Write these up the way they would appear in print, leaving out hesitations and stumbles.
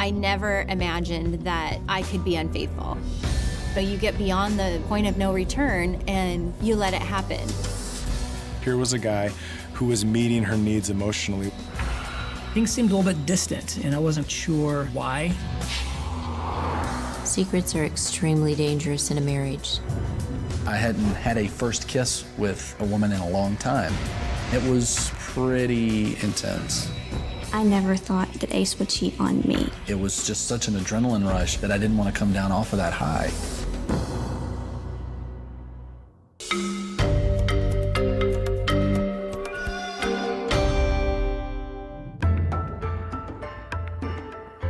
I never imagined that I could be unfaithful. But you get beyond the point of no return and you let it happen. Here was a guy who was meeting her needs emotionally. Things seemed a little bit distant, and I wasn't sure why. Secrets are extremely dangerous in a marriage. I hadn't had a first kiss with a woman in a long time. It was pretty intense. I never thought that Ace would cheat on me. It was just such an adrenaline rush that I didn't want to come down off of that high.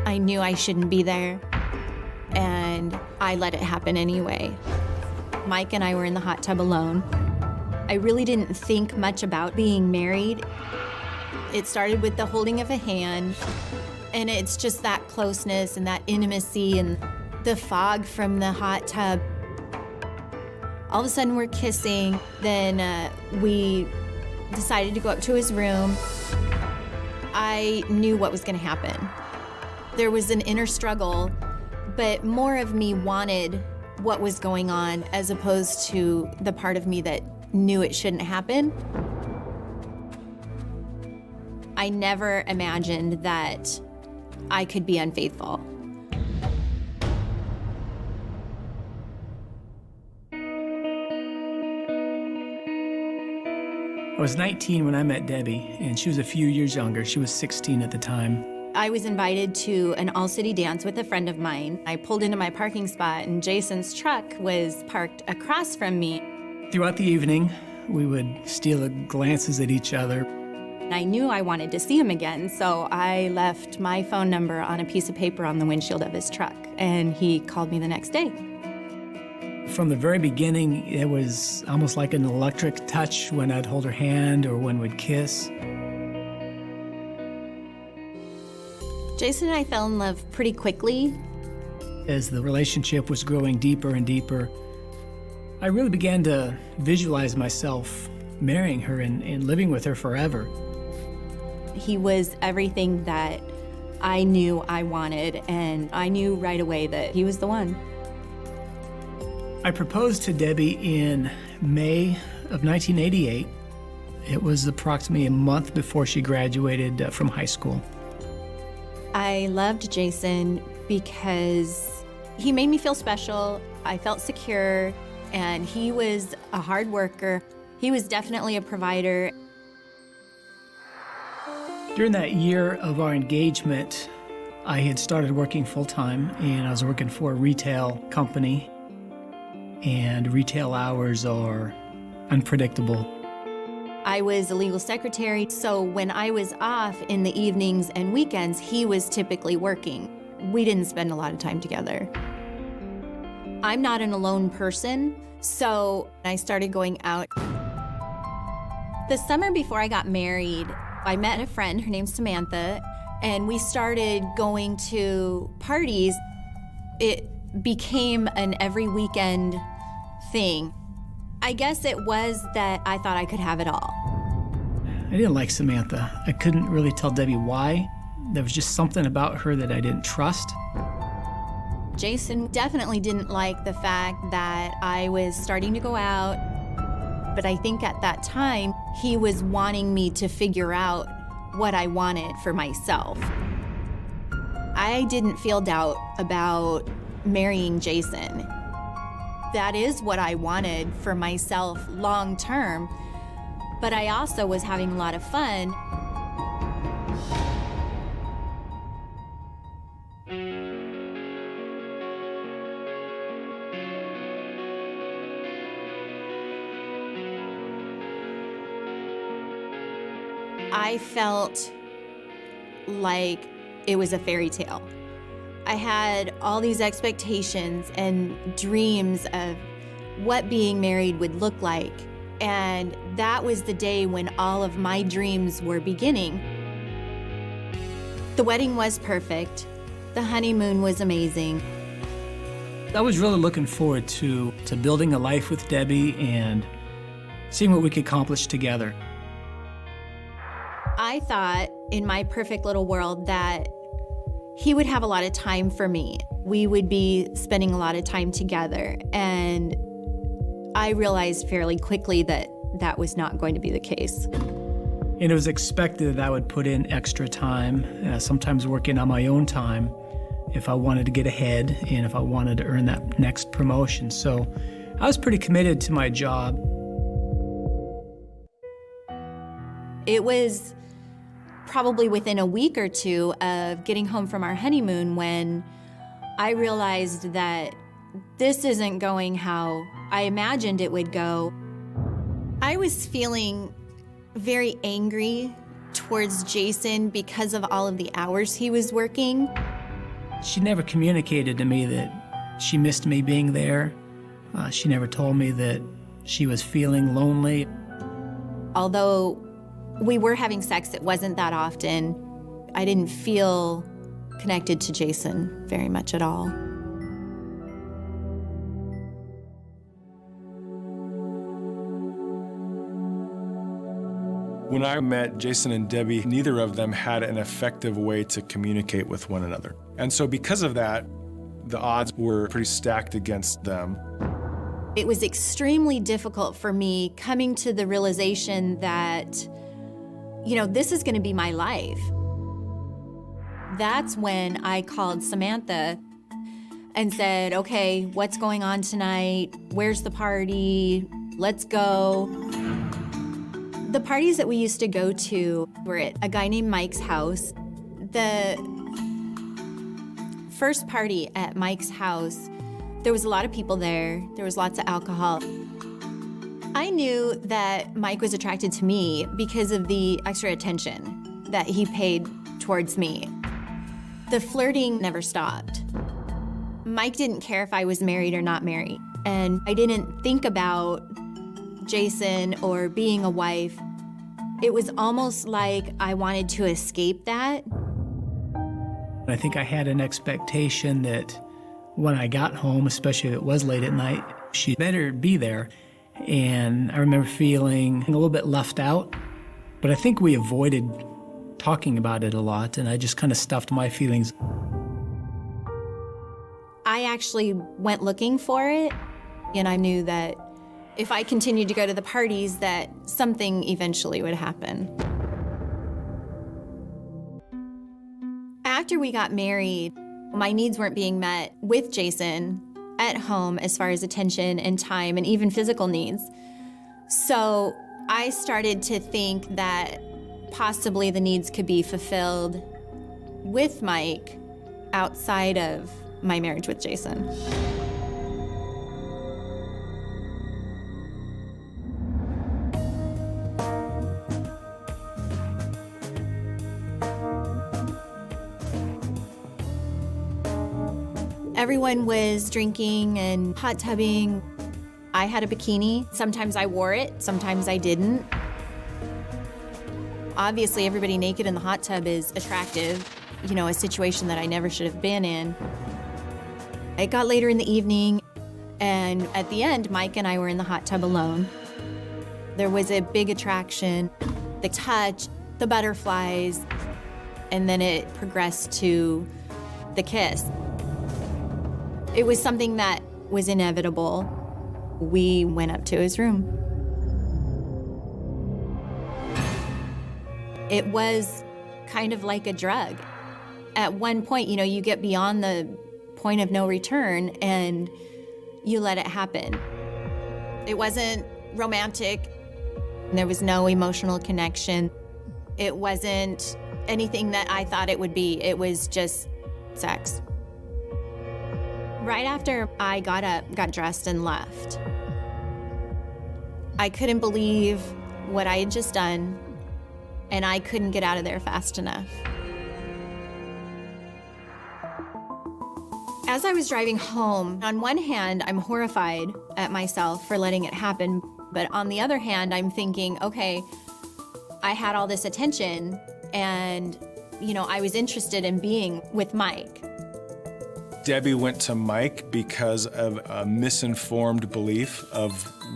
I knew I shouldn't be there, and I let it happen anyway. Mike and I were in the hot tub alone. I really didn't think much about being married. It started with the holding of a hand, and it's just that closeness and that intimacy and the fog from the hot tub. All of a sudden we're kissing, then we decided to go up to his room. I knew what was gonna happen. There was an inner struggle, but more of me wanted what was going on as opposed to the part of me that knew it shouldn't happen. I never imagined that I could be unfaithful. I was 19 when I met Debbie, and she was a few years younger. She was 16 at the time. I was invited to an all-city dance with a friend of mine. I pulled into my parking spot, and Jason's truck was parked across from me. Throughout the evening, we would steal glances at each other. I knew I wanted to see him again, so I left my phone number on a piece of paper on the windshield of his truck, and he called me the next day. From the very beginning, it was almost like an electric touch when I'd hold her hand or when we'd kiss. Jason and I fell in love pretty quickly. As the relationship was growing deeper and deeper, I really began to visualize myself marrying her and living with her forever. He was everything that I knew I wanted, and I knew right away that he was the one. I proposed to Debbie in May of 1988. It was approximately a month before she graduated from high school. I loved Jason because he made me feel special. I felt secure, and he was a hard worker. He was definitely a provider. During that year of our engagement, I had started working full-time, and I was working for a retail company, and retail hours are unpredictable. I was a legal secretary, so when I was off in the evenings and weekends, he was typically working. We didn't spend a lot of time together. I'm not an alone person, so I started going out. The summer before I got married, I met a friend, her name's Samantha, and we started going to parties. It became an every weekend thing. I guess it was that I thought I could have it all. I didn't like Samantha. I couldn't really tell Debbie why. There was just something about her that I didn't trust. Jason definitely didn't like the fact that I was starting to go out, but I think at that time, he was wanting me to figure out what I wanted for myself. I didn't feel doubt about marrying Jason. That is what I wanted for myself long term, but I also was having a lot of fun. I felt like it was a fairy tale. I had all these expectations and dreams of what being married would look like, and that was the day when all of my dreams were beginning. The wedding was perfect. The honeymoon was amazing. I was really looking forward to building a life with Debbie and seeing what we could accomplish together. I thought in my perfect little world that he would have a lot of time for me. We would be spending a lot of time together, and I realized fairly quickly that that was not going to be the case. And it was expected that I would put in extra time, sometimes working on my own time, if I wanted to get ahead and if I wanted to earn that next promotion. So I was pretty committed to my job. It was probably within a week or two of getting home from our honeymoon when I realized that this isn't going how I imagined it would go. I was feeling very angry towards Jason because of all of the hours he was working. She never communicated to me that she missed me being there. She never told me that she was feeling lonely. Although we were having sex, it wasn't that often. I didn't feel connected to Jason very much at all. When I met Jason and Debbie, neither of them had an effective way to communicate with one another. And so because of that, the odds were pretty stacked against them. It was extremely difficult for me coming to the realization that, you know, this is going to be my life. That's when I called Samantha and said, okay, what's going on tonight? Where's the party? Let's go. The parties that we used to go to were at a guy named Mike's house. The first party at Mike's house, there was a lot of people there. There was lots of alcohol. I knew that Mike was attracted to me because of the extra attention that he paid towards me. The flirting never stopped. Mike didn't care if I was married or not married, and I didn't think about Jason or being a wife. It was almost like I wanted to escape that. I think I had an expectation that when I got home, especially if it was late at night, she better be there. And I remember feeling a little bit left out, but I think we avoided talking about it a lot, and I just kind of stuffed my feelings. I actually went looking for it, and I knew that if I continued to go to the parties, that something eventually would happen. After we got married, my needs weren't being met with Jason at home as far as attention and time and even physical needs. So I started to think that possibly the needs could be fulfilled with Mike outside of my marriage with Jason. Everyone was drinking and hot tubbing. I had a bikini. Sometimes I wore it, sometimes I didn't. Obviously, everybody naked in the hot tub is attractive, you know, a situation that I never should have been in. It got later in the evening, and at the end, Mike and I were in the hot tub alone. There was a big attraction, the touch, the butterflies, and then it progressed to the kiss. It was something that was inevitable. We went up to his room. It was kind of like a drug. At one point, you know, you get beyond the point of no return and you let it happen. It wasn't romantic. There was no emotional connection. It wasn't anything that I thought it would be. It was just sex. Right after I got up, got dressed, and left, I couldn't believe what I had just done, and I couldn't get out of there fast enough. As I was driving home, on one hand, I'm horrified at myself for letting it happen, but on the other hand, I'm thinking, okay, I had all this attention, and, you know, I was interested in being with Mike. Debbie went to Mike because of a misinformed belief of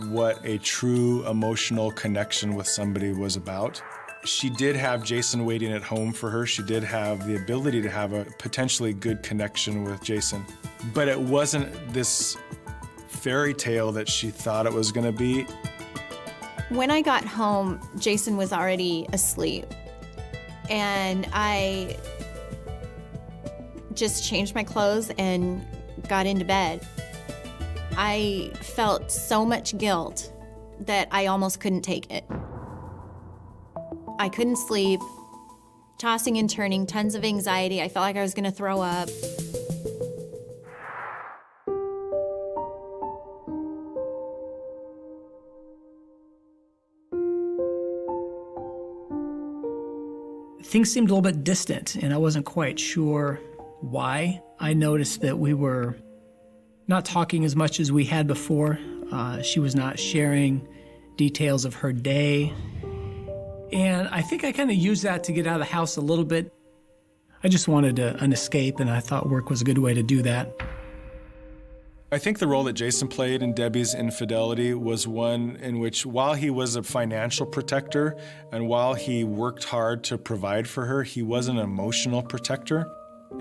what a true emotional connection with somebody was about. She did have Jason waiting at home for her. She did have the ability to have a potentially good connection with Jason. But it wasn't this fairy tale that she thought it was gonna be. When I got home, Jason was already asleep. And I just changed my clothes and got into bed. I felt so much guilt that I almost couldn't take it. I couldn't sleep, tossing and turning, tons of anxiety. I felt like I was gonna throw up. Things seemed a little bit distant, and I wasn't quite sure why. I noticed that we were not talking as much as we had before. She was not sharing details of her day. And I think I kind of used that to get out of the house a little bit. I just wanted an escape, and I thought work was a good way to do that. I think the role that Jason played in Debbie's infidelity was one in which, while he was a financial protector and while he worked hard to provide for her, he was an emotional protector.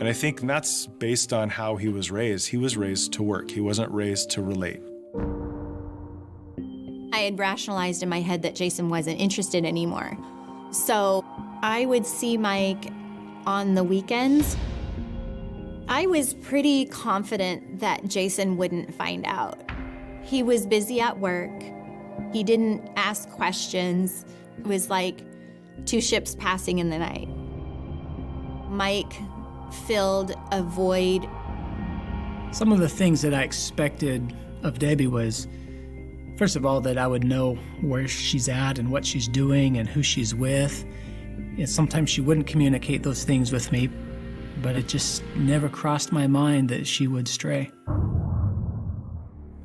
And I think that's based on how he was raised. He was raised to work. He wasn't raised to relate. I had rationalized in my head that Jason wasn't interested anymore. So I would see Mike on the weekends. I was pretty confident that Jason wouldn't find out. He was busy at work. He didn't ask questions. It was like two ships passing in the night. Mike filled a void. Some of the things that I expected of Debbie was, first of all, that I would know where she's at and what she's doing and who she's with. And sometimes she wouldn't communicate those things with me, but it just never crossed my mind that she would stray.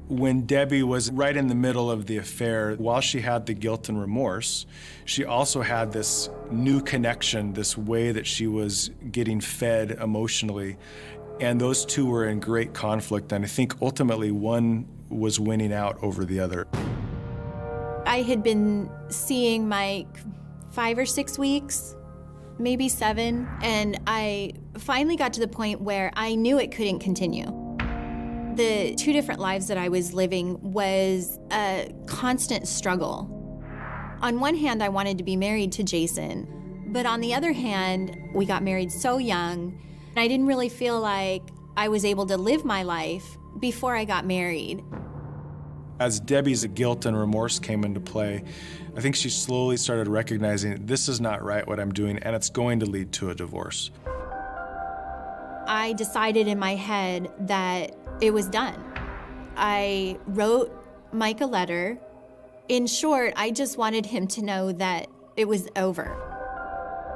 When Debbie was right in the middle of the affair, while she had the guilt and remorse, she also had this new connection, this way that she was getting fed emotionally. And those two were in great conflict, and I think ultimately one was winning out over the other. I had been seeing Mike 5 or 6 weeks, maybe 7, and I finally got to the point where I knew it couldn't continue. The 2 different lives that I was living was a constant struggle. On one hand, I wanted to be married to Jason, but on the other hand, we got married so young, and I didn't really feel like I was able to live my life before I got married. As Debbie's guilt and remorse came into play, I think she slowly started recognizing this is not right what I'm doing, and it's going to lead to a divorce. I decided in my head that it was done. I wrote Mike a letter. In short, I just wanted him to know that it was over.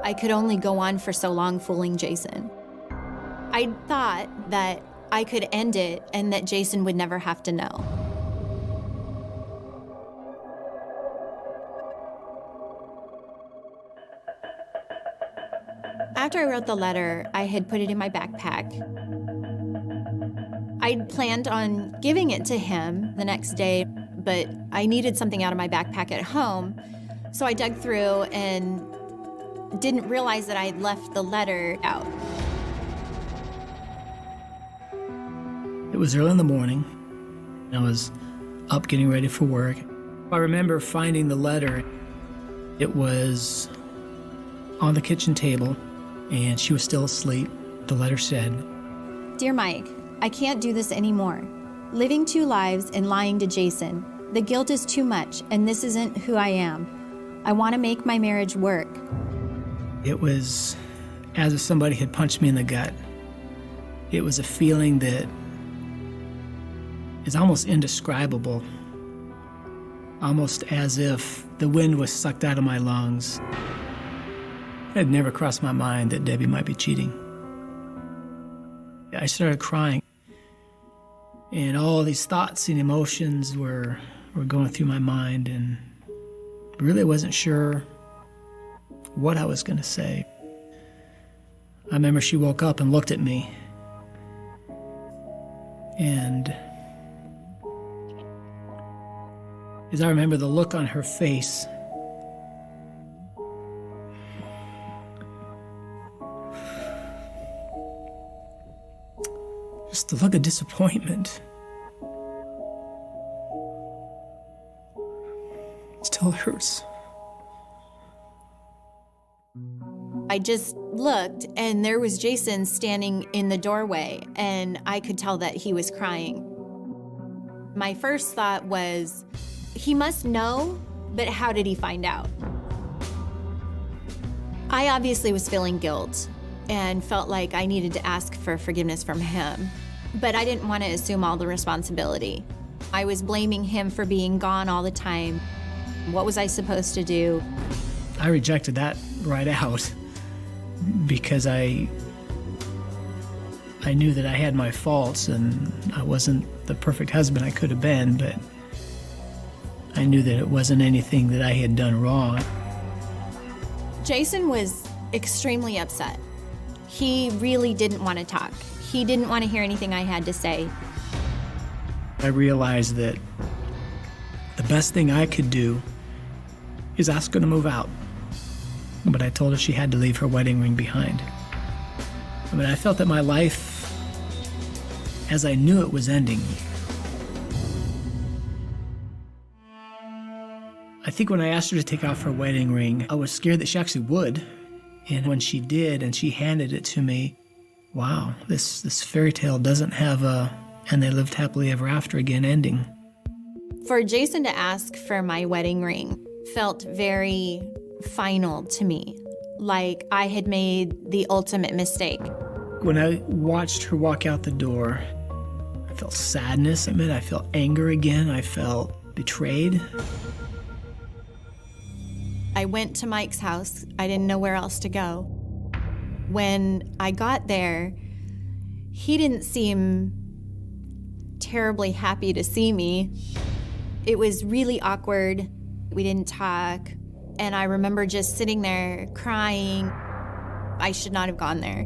I could only go on for so long fooling Jason. I thought that I could end it and that Jason would never have to know. After I wrote the letter, I had put it in my backpack. I'd planned on giving it to him the next day, but I needed something out of my backpack at home, so I dug through and didn't realize that I had left the letter out. It was early in the morning. I was up getting ready for work. I remember finding the letter. It was on the kitchen table, and she was still asleep. The letter said, "Dear Mike, I can't do this anymore. Living 2 lives and lying to Jason. The guilt is too much, and this isn't who I am. I want to make my marriage work." It was as if somebody had punched me in the gut. It was a feeling that is almost indescribable, almost as if the wind was sucked out of my lungs. It had never crossed my mind that Debbie might be cheating. I started crying, and all these thoughts and emotions were going through my mind, and really wasn't sure what I was going to say. I remember she woke up and looked at me, and as I remember the look on her face, just the look of disappointment. It still hurts. I just looked, and there was Jason standing in the doorway, and I could tell that he was crying. My first thought was, he must know, but how did he find out? I obviously was feeling guilt and felt like I needed to ask for forgiveness from him, but I didn't want to assume all the responsibility. I was blaming him for being gone all the time. What was I supposed to do? I rejected that right out because I knew that I had my faults and I wasn't the perfect husband I could have been, but I knew that it wasn't anything that I had done wrong. Jason was extremely upset. He really didn't want to talk. He didn't want to hear anything I had to say. I realized that the best thing I could do is ask her to move out. But I told her she had to leave her wedding ring behind. I mean, I felt that my life, as I knew it, was ending. I think when I asked her to take off her wedding ring, I was scared that she actually would. And when she did, and she handed it to me, wow, this fairy tale doesn't have a "and they lived happily ever after" again ending. For Jason to ask for my wedding ring felt very final to me, like I had made the ultimate mistake. When I watched her walk out the door, I felt sadness. I felt anger again. I felt betrayed. I went to Mike's house. I didn't know where else to go. When I got there, he didn't seem terribly happy to see me. It was really awkward. We didn't talk. And I remember just sitting there crying. I should not have gone there.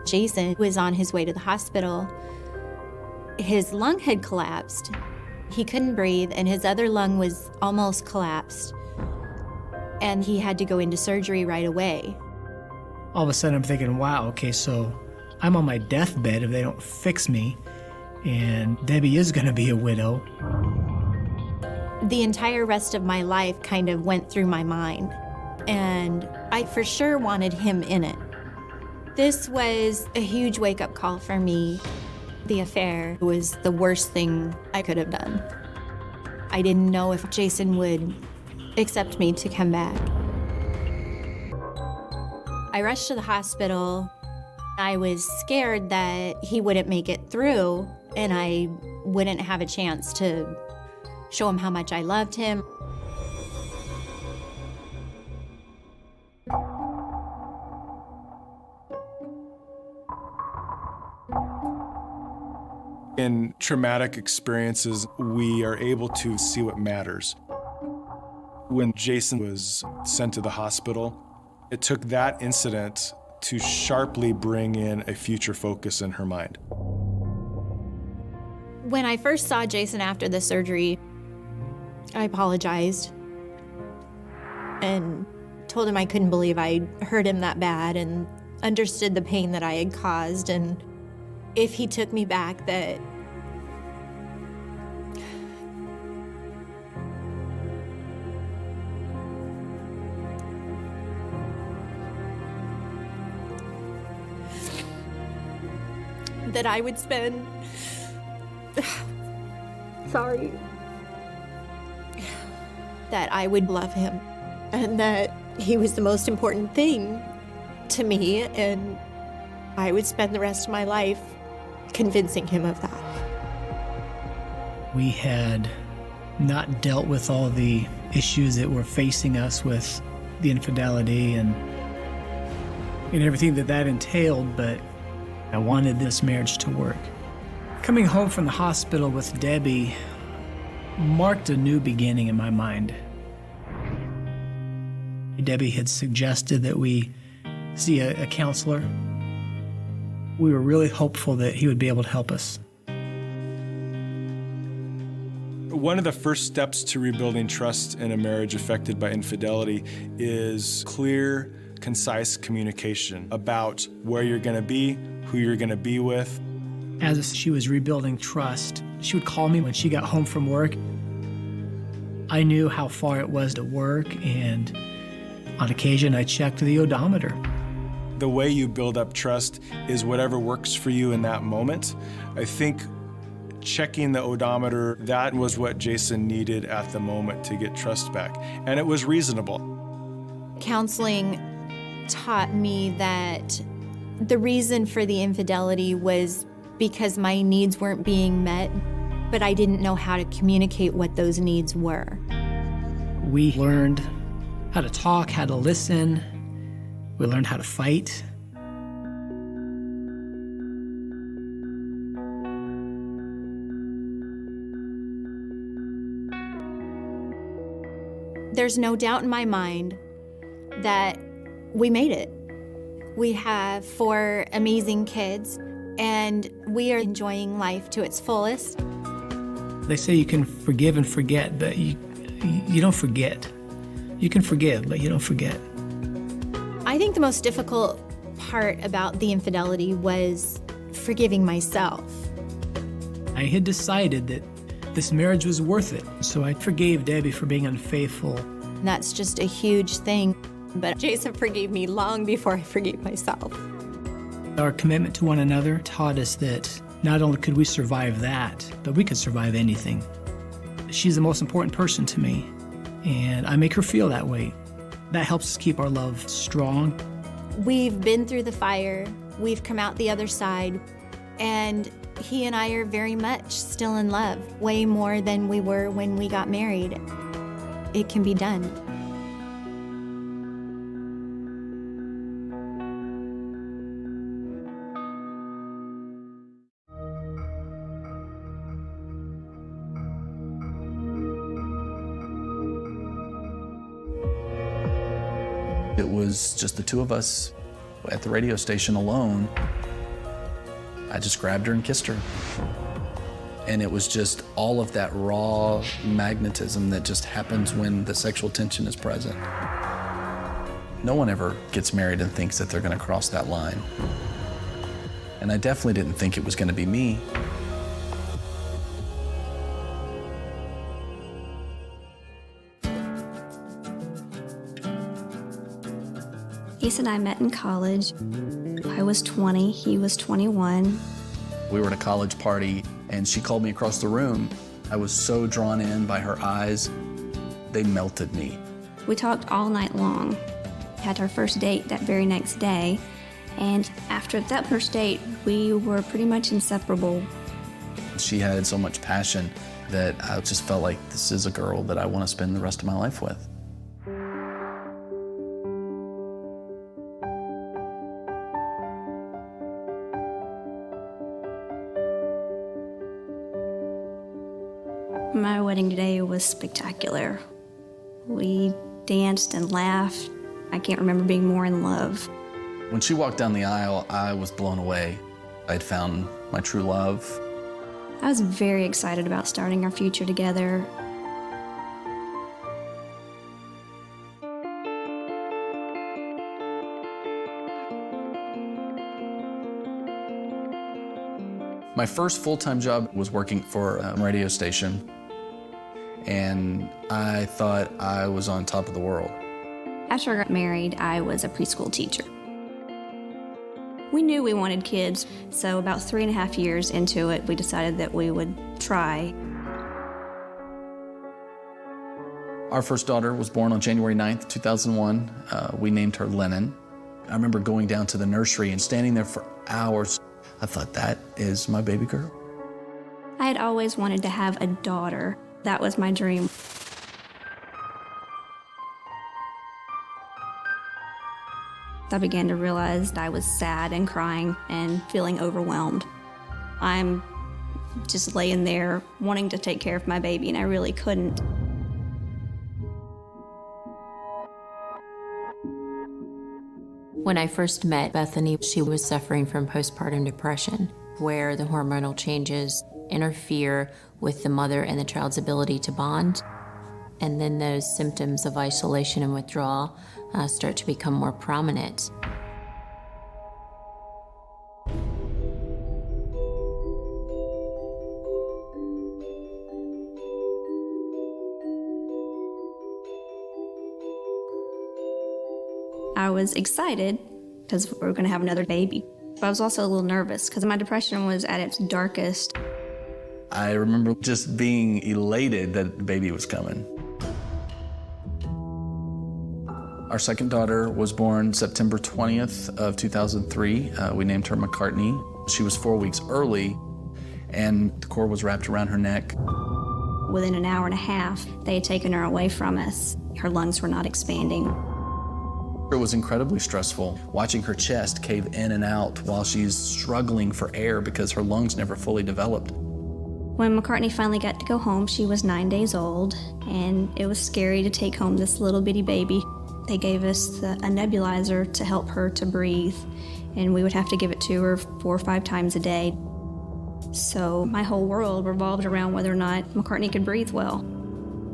Jason was on his way to the hospital. His lung had collapsed. He couldn't breathe, and his other lung was almost collapsed. And he had to go into surgery right away. All of a sudden I'm thinking, wow, okay, so I'm on my deathbed if they don't fix me, and Debbie is gonna be a widow. The entire rest of my life kind of went through my mind, and I for sure wanted him in it. This was a huge wake-up call for me. The affair was the worst thing I could have done. I didn't know if Jason would accept me to come back. I rushed to the hospital. I was scared that he wouldn't make it through and I wouldn't have a chance to show him how much I loved him. In traumatic experiences, we are able to see what matters. When Jason was sent to the hospital, it took that incident to sharply bring in a future focus in her mind. When I first saw Jason after the surgery, I apologized and told him I couldn't believe I hurt him that bad and understood the pain that I had caused, and if he took me back, that I would spend that I would love him and that he was the most important thing to me, and I would spend the rest of my life convincing him of that. We had not dealt with all the issues that were facing us with the infidelity and everything that entailed, but I wanted this marriage to work. Coming home from the hospital with Debbie marked a new beginning in my mind. Debbie had suggested that we see a counselor. We were really hopeful that he would be able to help us. One of the first steps to rebuilding trust in a marriage affected by infidelity is clear, concise communication about where you're going to be, who you're going to be with. As she was rebuilding trust, she would call me when she got home from work. I knew how far it was to work, and on occasion I checked the odometer. The way you build up trust is whatever works for you in that moment. I think checking the odometer, that was what Jason needed at the moment to get trust back, and it was reasonable. Counseling taught me that the reason for the infidelity was because my needs weren't being met, but I didn't know how to communicate what those needs were. We learned how to talk, how to listen. We learned how to fight. There's no doubt in my mind that we made it. We have 4 amazing kids, and we are enjoying life to its fullest. They say you can forgive and forget, but you don't forget. You can forgive, but you don't forget. I think the most difficult part about the infidelity was forgiving myself. I had decided that this marriage was worth it, so I forgave Debbie for being unfaithful. And that's just a huge thing. But Jason forgave me long before I forgave myself. Our commitment to one another taught us that not only could we survive that, but we could survive anything. She's the most important person to me, and I make her feel that way. That helps us keep our love strong. We've been through the fire, we've come out the other side, and he and I are very much still in love, way more than we were when we got married. It can be done. It was just the two of us at the radio station alone. I just grabbed her and kissed her. And it was just all of that raw magnetism that just happens when the sexual tension is present. No one ever gets married and thinks that they're going to cross that line. And I definitely didn't think it was going to be me. Ace and I met in college. I was 20, he was 21. We were at a college party, and she called me across the room. I was so drawn in by her eyes. They melted me. We talked all night long. Had our first date that very next day, and after that first date, we were pretty much inseparable. She had so much passion that I just felt like this is a girl that I want to spend the rest of my life with. My wedding day was spectacular. We danced and laughed. I can't remember being more in love. When she walked down the aisle, I was blown away. I'd found my true love. I was very excited about starting our future together. My first full-time job was working for a radio station, and I thought I was on top of the world. After I got married, I was a preschool teacher. We knew we wanted kids, so about 3.5 years into it, we decided that we would try. Our first daughter was born on January 9th, 2001. We named her Lennon. I remember going down to the nursery and standing there for hours. I thought, that is my baby girl. I had always wanted to have a daughter. That was my dream. I began to realize that I was sad and crying and feeling overwhelmed. I'm just laying there wanting to take care of my baby, and I really couldn't. When I first met Bethany, she was suffering from postpartum depression, where the hormonal changes interfere with the mother and the child's ability to bond. And then those symptoms of isolation and withdrawal start to become more prominent. I was excited because we were going to have another baby. But I was also a little nervous because my depression was at its darkest. I remember just being elated that the baby was coming. Our second daughter was born September 20th of 2003. We named her McCartney. She was 4 weeks early, and the cord was wrapped around her neck. Within an hour and a half, they had taken her away from us. Her lungs were not expanding. It was incredibly stressful, watching her chest cave in and out while she's struggling for air because her lungs never fully developed. When McCartney finally got to go home, she was 9 days old, and it was scary to take home this little bitty baby. They gave us a nebulizer to help her to breathe, and we would have to give it to her 4 or 5 times a day. So my whole world revolved around whether or not McCartney could breathe well.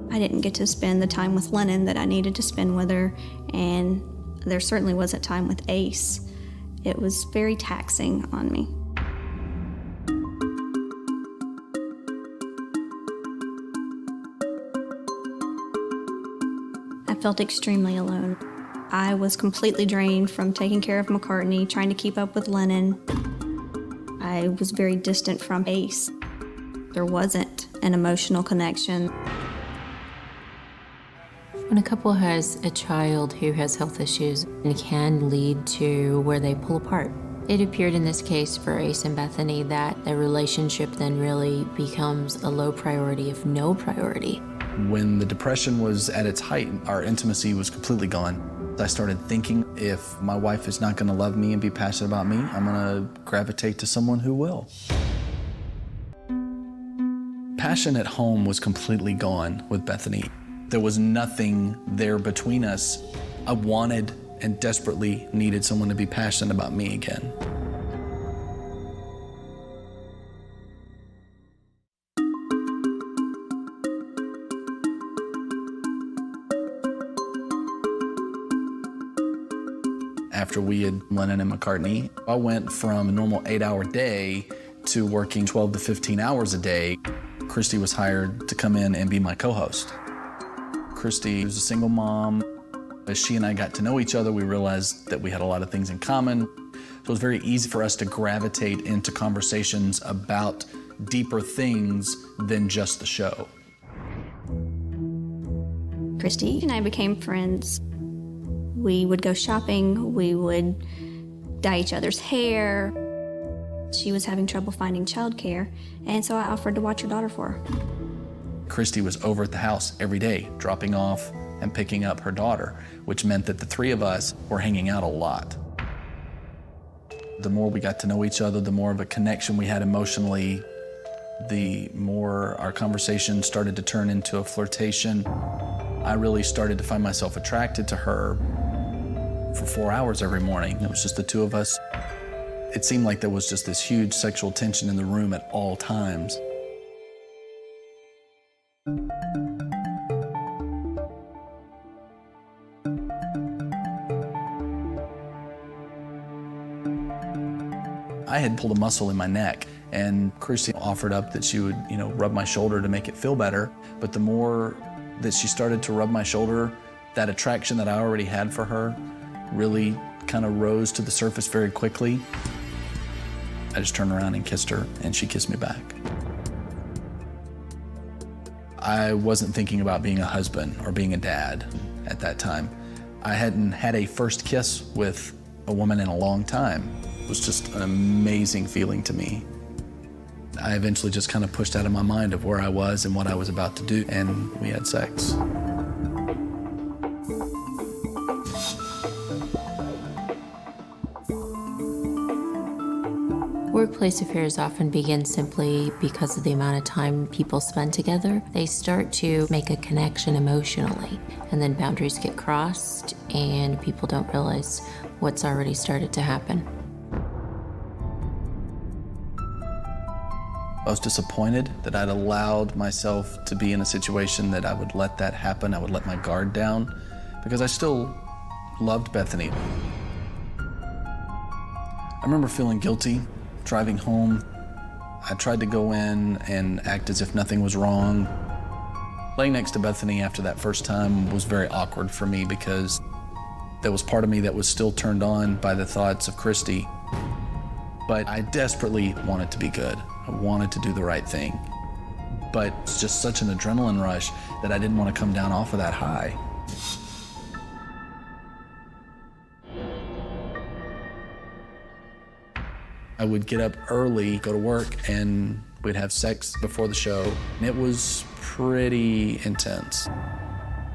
I didn't get to spend the time with Lennon that I needed to spend with her, and there certainly wasn't time with Ace. It was very taxing on me. I felt extremely alone. I was completely drained from taking care of McCartney, trying to keep up with Lennon. I was very distant from Ace. There wasn't an emotional connection. When a couple has a child who has health issues, it can lead to where they pull apart. It appeared in this case for Ace and Bethany that the relationship then really becomes a low priority, if no priority. When the depression was at its height, our intimacy was completely gone. I started thinking, if my wife is not going to love me and be passionate about me, I'm going to gravitate to someone who will. Passion at home was completely gone with Bethany. There was nothing there between us. I wanted and desperately needed someone to be passionate about me again. After we had Lennon and McCartney, I went from a normal 8-hour day to working 12 to 15 hours a day. Christy was hired to come in and be my co-host. Christy was a single mom. As she and I got to know each other, we realized that we had a lot of things in common. So it was very easy for us to gravitate into conversations about deeper things than just the show. Christy and I became friends. We would go shopping, we would dye each other's hair. She was having trouble finding childcare, and so I offered to watch her daughter for her. Christy was over at the house every day, dropping off and picking up her daughter, which meant that the three of us were hanging out a lot. The more we got to know each other, the more of a connection we had emotionally, the more our conversation started to turn into a flirtation. I really started to find myself attracted to her for 4 hours every morning. It was just the two of us. It seemed like there was just this huge sexual tension in the room at all times. I had pulled a muscle in my neck, and Christy offered up that she would, rub my shoulder to make it feel better. But the more that she started to rub my shoulder, that attraction that I already had for her really kind of rose to the surface very quickly. I just turned around and kissed her, and she kissed me back. I wasn't thinking about being a husband or being a dad at that time. I hadn't had a first kiss with a woman in a long time. It was just an amazing feeling to me. I eventually just kind of pushed out of my mind of where I was and what I was about to do, and we had sex. Workplace affairs often begin simply because of the amount of time people spend together. They start to make a connection emotionally, and then boundaries get crossed, and people don't realize what's already started to happen. I was disappointed that I'd allowed myself to be in a situation that I would let that happen. I would let my guard down because I still loved Bethany. I remember feeling guilty driving home. I tried to go in and act as if nothing was wrong. Laying next to Bethany after that first time was very awkward for me because there was part of me that was still turned on by the thoughts of Christy. But I desperately wanted to be good. I wanted to do the right thing. But it's just such an adrenaline rush that I didn't want to come down off of that high. I would get up early, go to work, and we'd have sex before the show. And it was pretty intense.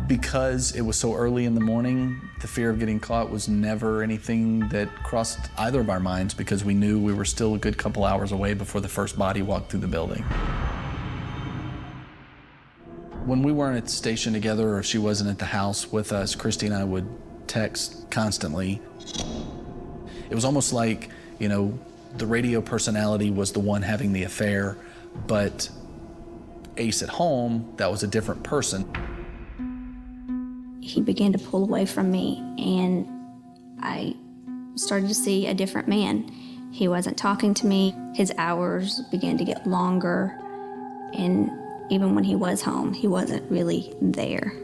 Because it was so early in the morning, the fear of getting caught was never anything that crossed either of our minds because we knew we were still a good couple hours away before the first body walked through the building. When we weren't at the station together or she wasn't at the house with us, Christy and I would text constantly. It was almost like, the radio personality was the one having the affair, but Ace at home, that was a different person. He began to pull away from me, and I started to see a different man. He wasn't talking to me. His hours began to get longer, and even when he was home, he wasn't really there.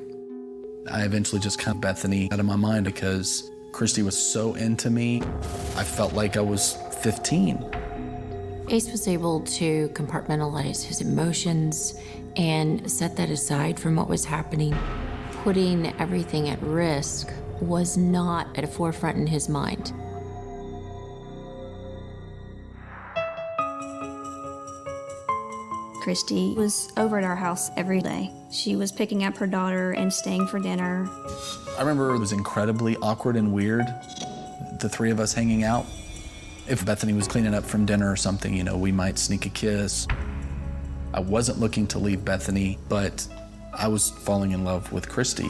I eventually just cut Bethany out of my mind because Christy was so into me. I felt like I was 15. Ace was able to compartmentalize his emotions and set that aside from what was happening. Putting everything at risk was not at a forefront in his mind. Christy was over at our house every day. She was picking up her daughter and staying for dinner. I remember it was incredibly awkward and weird, the three of us hanging out. If Bethany was cleaning up from dinner or something, we might sneak a kiss. I wasn't looking to leave Bethany, but I was falling in love with Christy.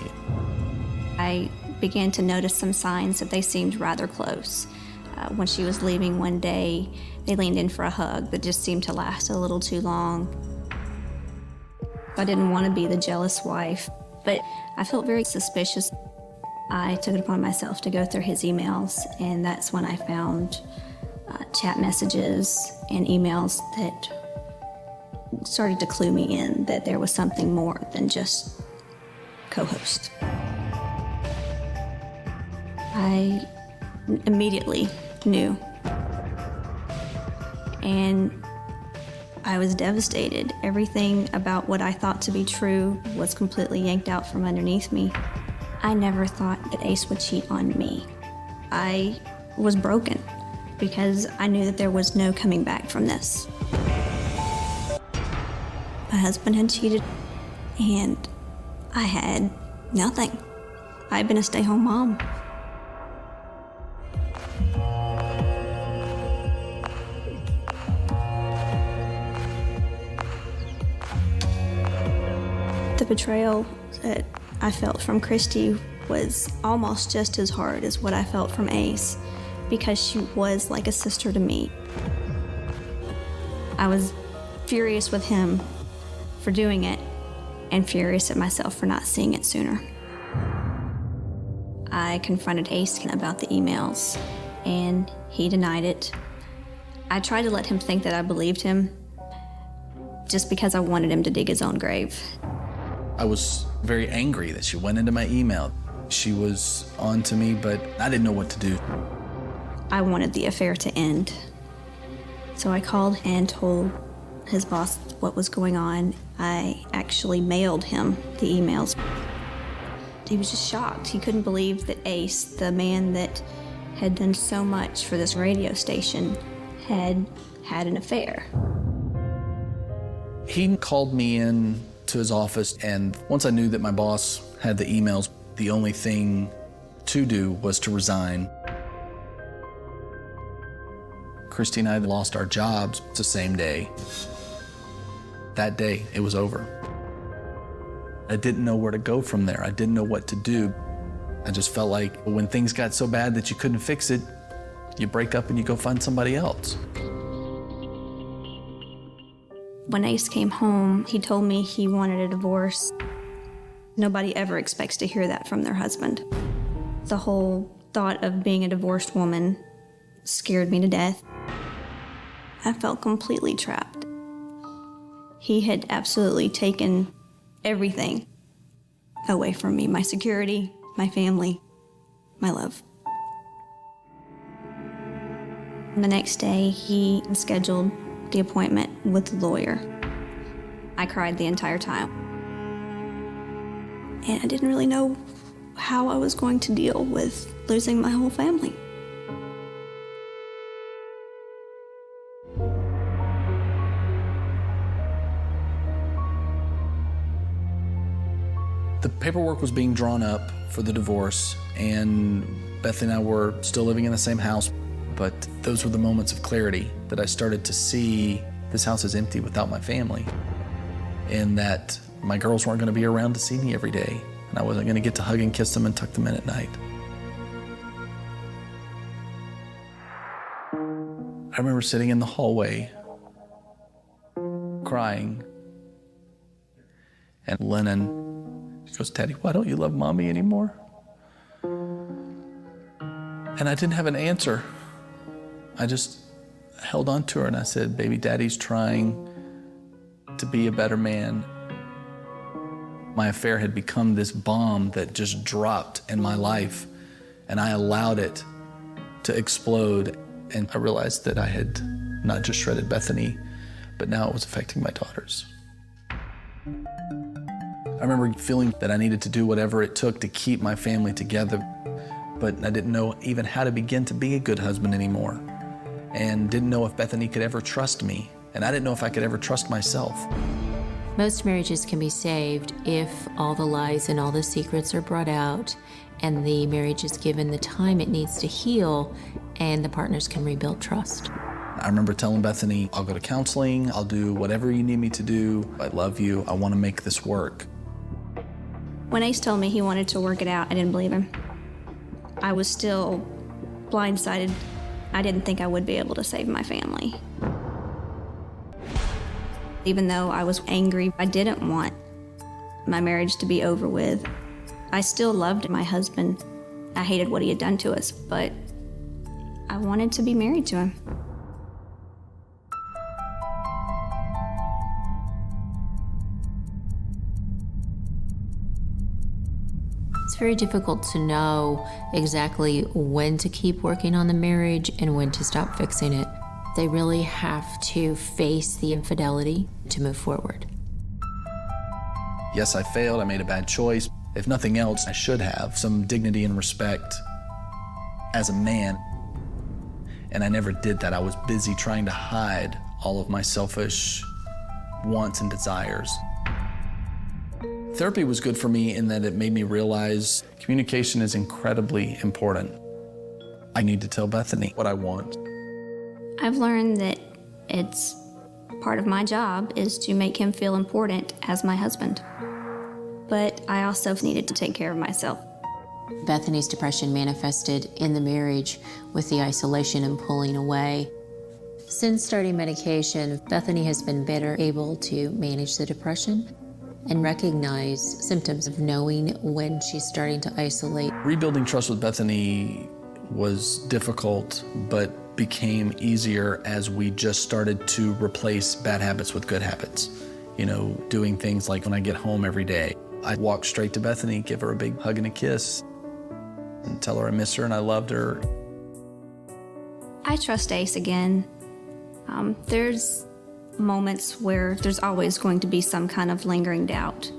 I began to notice some signs that they seemed rather close. When she was leaving one day, they leaned in for a hug that just seemed to last a little too long. I didn't want to be the jealous wife, but I felt very suspicious. I took it upon myself to go through his emails, and that's when I found chat messages and emails that started to clue me in that there was something more than just co-host. I immediately knew, and I was devastated. Everything about what I thought to be true was completely yanked out from underneath me. I never thought that Ace would cheat on me. I was broken because I knew that there was no coming back from this. My husband had cheated, and I had nothing. I'd been a stay-home mom. The betrayal that I felt from Christy was almost just as hard as what I felt from Ace, because she was like a sister to me. I was furious with him for doing it and furious at myself for not seeing it sooner. I confronted Ace about the emails, and he denied it. I tried to let him think that I believed him just because I wanted him to dig his own grave. I was very angry that she went into my email. She was on to me, but I didn't know what to do. I wanted the affair to end. So I called and told his boss what was going on. I actually mailed him the emails. He was just shocked. He couldn't believe that Ace, the man that had done so much for this radio station, had had an affair. He called me in to his office, and once I knew that my boss had the emails, the only thing to do was to resign. Christy and I lost our jobs the same day. That day, it was over. I didn't know where to go from there. I didn't know what to do. I just felt like when things got so bad that you couldn't fix it, you break up and you go find somebody else. When Ace came home, he told me he wanted a divorce. Nobody ever expects to hear that from their husband. The whole thought of being a divorced woman scared me to death. I felt completely trapped. He had absolutely taken everything away from me, my security, my family, my love. The next day, he scheduled the appointment with the lawyer. I cried the entire time. And I didn't really know how I was going to deal with losing my whole family. The paperwork was being drawn up for the divorce, and Bethany and I were still living in the same house, but those were the moments of clarity that I started to see this house is empty without my family, and that my girls weren't gonna be around to see me every day, and I wasn't gonna get to hug and kiss them and tuck them in at night. I remember sitting in the hallway, crying, and Lennon, she goes, "Daddy, why don't you love Mommy anymore?" And I didn't have an answer. I just held on to her and I said, "Baby, Daddy's trying to be a better man." My affair had become this bomb that just dropped in my life, and I allowed it to explode. And I realized that I had not just shredded Bethany, but now it was affecting my daughters. I remember feeling that I needed to do whatever it took to keep my family together, but I didn't know even how to begin to be a good husband anymore, and didn't know if Bethany could ever trust me, and I didn't know if I could ever trust myself. Most marriages can be saved if all the lies and all the secrets are brought out and the marriage is given the time it needs to heal and the partners can rebuild trust. I remember telling Bethany, "I'll go to counseling, I'll do whatever you need me to do. I love you, I want to make this work." When Ace told me he wanted to work it out, I didn't believe him. I was still blindsided. I didn't think I would be able to save my family. Even though I was angry, I didn't want my marriage to be over with. I still loved my husband. I hated what he had done to us, but I wanted to be married to him. It's very difficult to know exactly when to keep working on the marriage and when to stop fixing it. They really have to face the infidelity to move forward. Yes, I failed, I made a bad choice. If nothing else, I should have some dignity and respect as a man. And I never did that. I was busy trying to hide all of my selfish wants and desires. Therapy was good for me in that it made me realize communication is incredibly important. I need to tell Bethany what I want. I've learned that it's part of my job is to make him feel important as my husband. But I also needed to take care of myself. Bethany's depression manifested in the marriage with the isolation and pulling away. Since starting medication, Bethany has been better able to manage the depression and recognize symptoms of knowing when she's starting to isolate. Rebuilding trust with Bethany was difficult, but became easier as we just started to replace bad habits with good habits. You know, doing things like when I get home every day, I'd walk straight to Bethany, give her a big hug and a kiss, and tell her I miss her and I loved her. I trust Ace again. There's moments where there's always going to be some kind of lingering doubt.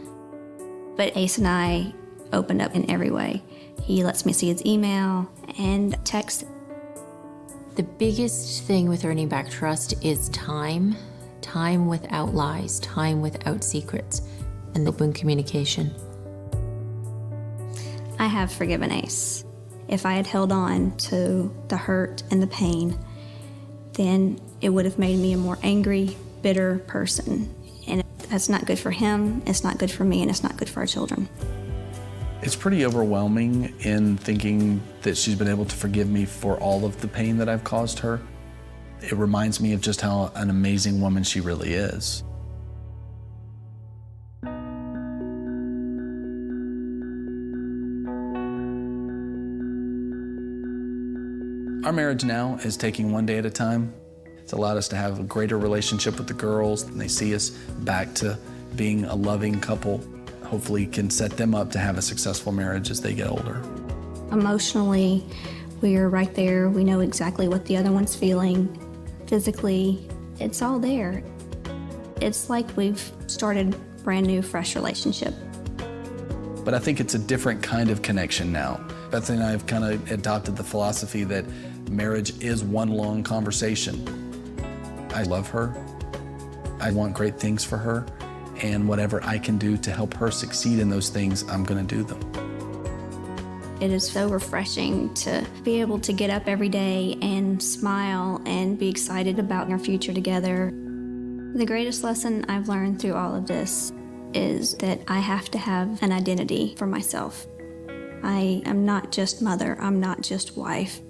But Ace and I opened up in every way. He lets me see his email and text. The biggest thing with earning back trust is time. Time without lies, time without secrets, and open communication. I have forgiven Ace. If I had held on to the hurt and the pain, then it would have made me a more angry, bitter person. And that's not good for him, it's not good for me, and it's not good for our children. It's pretty overwhelming in thinking that she's been able to forgive me for all of the pain that I've caused her. It reminds me of just how an amazing woman she really is. Our marriage now is taking one day at a time. It's allowed us to have a greater relationship with the girls, and they see us back to being a loving couple. Hopefully can set them up to have a successful marriage as they get older. Emotionally, we are right there. We know exactly what the other one's feeling. Physically, it's all there. It's like we've started a brand new, fresh relationship. But I think it's a different kind of connection now. Bethany and I have kind of adopted the philosophy that marriage is one long conversation. I love her. I want great things for her. And whatever I can do to help her succeed in those things, I'm going to do them. It is so refreshing to be able to get up every day and smile and be excited about our future together. The greatest lesson I've learned through all of this is that I have to have an identity for myself. I am not just mother, I'm not just wife.